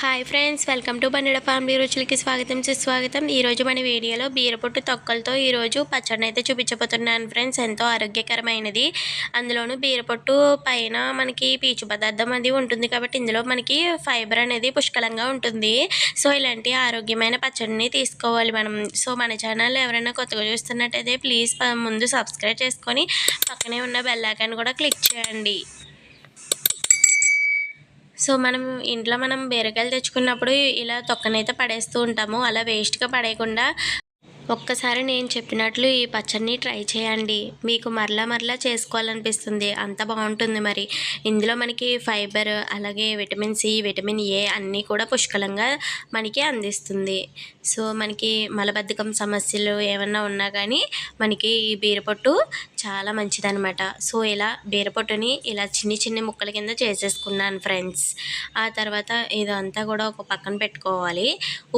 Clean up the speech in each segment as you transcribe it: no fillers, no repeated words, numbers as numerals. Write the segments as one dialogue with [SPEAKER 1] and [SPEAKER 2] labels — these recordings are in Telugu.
[SPEAKER 1] హాయ్ ఫ్రెండ్స్, వెల్కమ్ టు బండిడ ఫ్యామిలీ రుచులకి స్వాగతం సుస్వాగతం. ఈరోజు మన వీడియోలో బీరపొట్టు తొక్కలతో ఈరోజు పచ్చడిని అయితే చూపించబోతున్నాను ఫ్రెండ్స్. ఎంతో ఆరోగ్యకరమైనది. అందులోనూ బీరపొట్టు పైన మనకి పీచు పదార్థం అది ఉంటుంది కాబట్టి ఇందులో మనకి ఫైబర్ అనేది పుష్కలంగా ఉంటుంది. సో ఇలాంటి ఆరోగ్యమైన పచ్చడిని తీసుకోవాలి మనం. సో మన ఛానల్ ఎవరైనా కొత్తగా చూస్తున్నట్టయితే ప్లీజ్ ముందు సబ్స్క్రైబ్ చేసుకొని పక్కనే ఉన్న బెల్ ఐకాన్ కూడా క్లిక్ చేయండి. సో మనం బీరకాయలు తెచ్చుకున్నప్పుడు ఇలా తొక్కనైతే పడేస్తూ ఉంటాము. అలా వేస్ట్గా పడేయకుండా ఒక్కసారి నేను చెప్పినట్లు ఈ పచ్చడిని ట్రై చేయండి. మీకు మరలా చేసుకోవాలనిపిస్తుంది. అంత బాగుంటుంది. మరి ఇందులో మనకి ఫైబర్, అలాగే విటమిన్ సి, విటమిన్ ఏ అన్నీ కూడా పుష్కలంగా మనకి అందిస్తుంది. సో మనకి మలబద్ధకం సమస్యలు ఏమన్నా ఉన్నా కానీ మనకి ఈ బీరపొట్టు చాలా మంచిదన్నమాట. సో ఇలా బీరపొట్టుని ఇలా చిన్ని ముక్కల కింద చేసేసుకున్నాను ఫ్రెండ్స్. ఆ తర్వాత ఇదంతా కూడా ఒక పక్కన పెట్టుకోవాలి.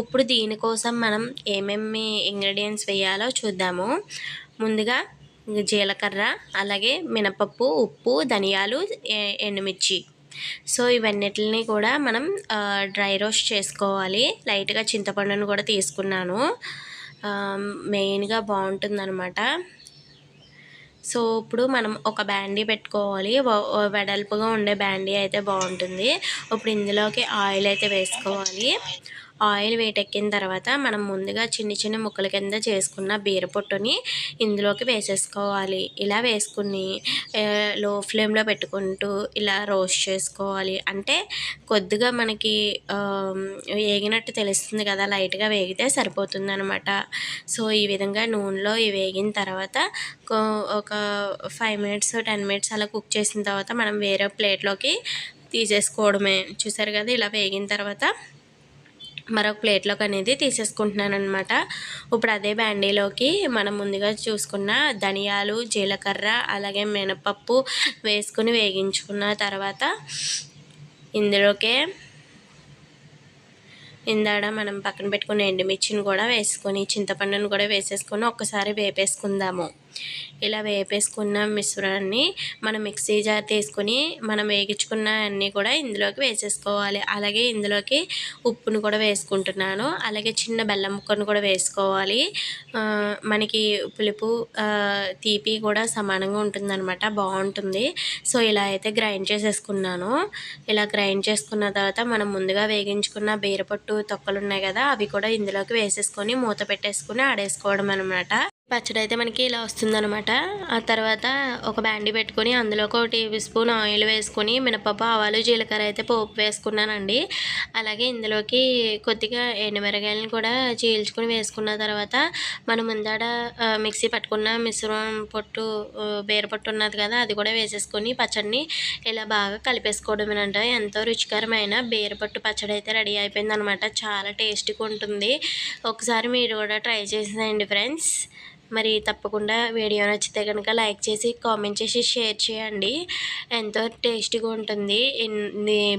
[SPEAKER 1] ఇప్పుడు దీనికోసం మనం ఏమేమి ఇంగ్రీడియంట్స్ వేయాలో చూద్దాము. ముందుగా జీలకర్ర, అలాగే మినపప్పు, ఉప్పు, ధనియాలు, ఎండుమిర్చి. సో ఇవన్నిటిని కూడా మనం డ్రై రోస్ట్ చేసుకోవాలి. లైట్గా చింతపండును కూడా తీసుకున్నాను. మెయిన్గా బాగుంటుందన్నమాట. సో ఇప్పుడు మనం ఒక బ్యాండీ పెట్టుకోవాలి. వెడల్పుగా ఉండే బ్యాండీ అయితే బాగుంటుంది. ఇప్పుడు ఇందులోకి ఆయిల్ అయితే వేసుకోవాలి. ఆయిల్ వేటెక్కిన తర్వాత మనం ముందుగా చిన్న ముక్కల కింద చేసుకున్న బీరపొట్టుని ఇందులోకి వేసేసుకోవాలి. ఇలా వేసుకుని లో ఫ్లేమ్లో పెట్టుకుంటూ ఇలా రోస్ట్ చేసుకోవాలి. అంటే కొద్దిగా మనకి వేగినట్టు తెలుస్తుంది కదా, లైట్గా వేగితే సరిపోతుంది అనమాట. సో ఈ విధంగా నూనెలో వేగిన తర్వాత ఒక 5 మినిట్స్ 10 మినిట్స్ అలా కుక్ చేసిన తర్వాత మనం వేరే ప్లేట్లోకి తీసేసుకోవడమే. చూసారు కదా, ఇలా వేగిన తర్వాత మరొక ప్లేట్లోకి అనేది తీసేసుకుంటున్నాను అనమాట. ఇప్పుడు అదే బ్యాండీలోకి మనం ముందుగా చూసుకున్న ధనియాలు, జీలకర్ర, అలాగే మినపప్పు వేసుకుని వేగించుకున్న తర్వాత ఇందులోకే ఇందాడ మనం పక్కన పెట్టుకున్న ఎండుమిర్చిని కూడా వేసుకొని చింతపండును కూడా వేసేసుకొని ఒక్కసారి వేపేసుకుందాము. ఇలా వేపేసుకున్న మిశ్రమాన్ని మనం మిక్సీ జార్ తీసుకొని మనం వేగించుకున్న అన్నీ కూడా ఇందులోకి వేసేసుకోవాలి. అలాగే ఇందులోకి ఉప్పును కూడా వేసుకుంటున్నాను. అలాగే చిన్న బెల్లం ముక్కను కూడా వేసుకోవాలి. మనకి పులుపు తీపి కూడా సమానంగా ఉంటుందన్నమాట, బాగుంటుంది. సో ఇలా అయితే గ్రైండ్ చేసేసుకున్నాను. ఇలా గ్రైండ్ చేసుకున్న తర్వాత మనం ముందుగా వేగించుకున్న బీరపొట్టు తొక్కలు ఉన్నాయి కదా, అవి కూడా ఇందులోకి వేసేసుకొని మూత పెట్టేసుకుని ఆడేసుకోవడం అనమాట. పచ్చడి అయితే మనకి ఇలా వస్తుందనమాట. ఆ తర్వాత ఒక బ్యాండీ పెట్టుకొని అందులో ఒక టేబుల్ స్పూన్ ఆయిల్ వేసుకొని మినపప్పు, ఆవాలు, జీలకర్ర అయితే పోపు వేసుకున్నానండి. అలాగే ఇందులోకి కొద్దిగా ఎండుమిరగాయలను కూడా చీల్చుకొని వేసుకున్న తర్వాత మనం ముందాడ మిక్సీ పట్టుకున్న మిశ్రమం పొట్టు బీరపొట్టు ఉన్నది కదా, అది కూడా వేసేసుకొని పచ్చడిని ఇలా బాగా కలిపేసుకోవడమేనంట. ఎంతో రుచికరమైన బీరపొట్టు పచ్చడి అయితే రెడీ అయిపోయింది అనమాట. చాలా టేస్టీగా ఉంటుంది. ఒకసారి మీరు కూడా ట్రై చేసేయండి ఫ్రెండ్స్. మరి తప్పకుండా వీడియో నచ్చితే కనుక లైక్ చేసి, కామెంట్ చేసి, షేర్ చేయండి. ఎంతో టేస్టీగా ఉంటుంది.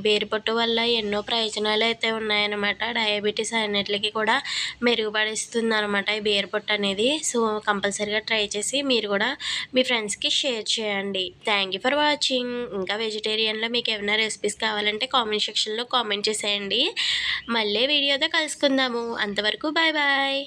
[SPEAKER 1] బీరపొట్టు వల్ల ఎన్నో ప్రయోజనాలు అయితే ఉన్నాయన్నమాట. డయాబెటీస్ అన్నిటికీ కూడా మెరుగుపడిస్తుంది అనమాట ఈ బీరపొట్టు అనేది. సో కంపల్సరీగా ట్రై చేసి మీరు కూడా మీ ఫ్రెండ్స్కి షేర్ చేయండి. Thank you for watching. ఇంకా వెజిటేరియన్లో మీకు ఏమైనా రెసిపీస్ కావాలంటే కామెంట్ సెక్షన్లో కామెంట్ చేసేయండి. మళ్ళీ వీడియోతో కలుసుకుందాము. అంతవరకు బాయ్ బాయ్.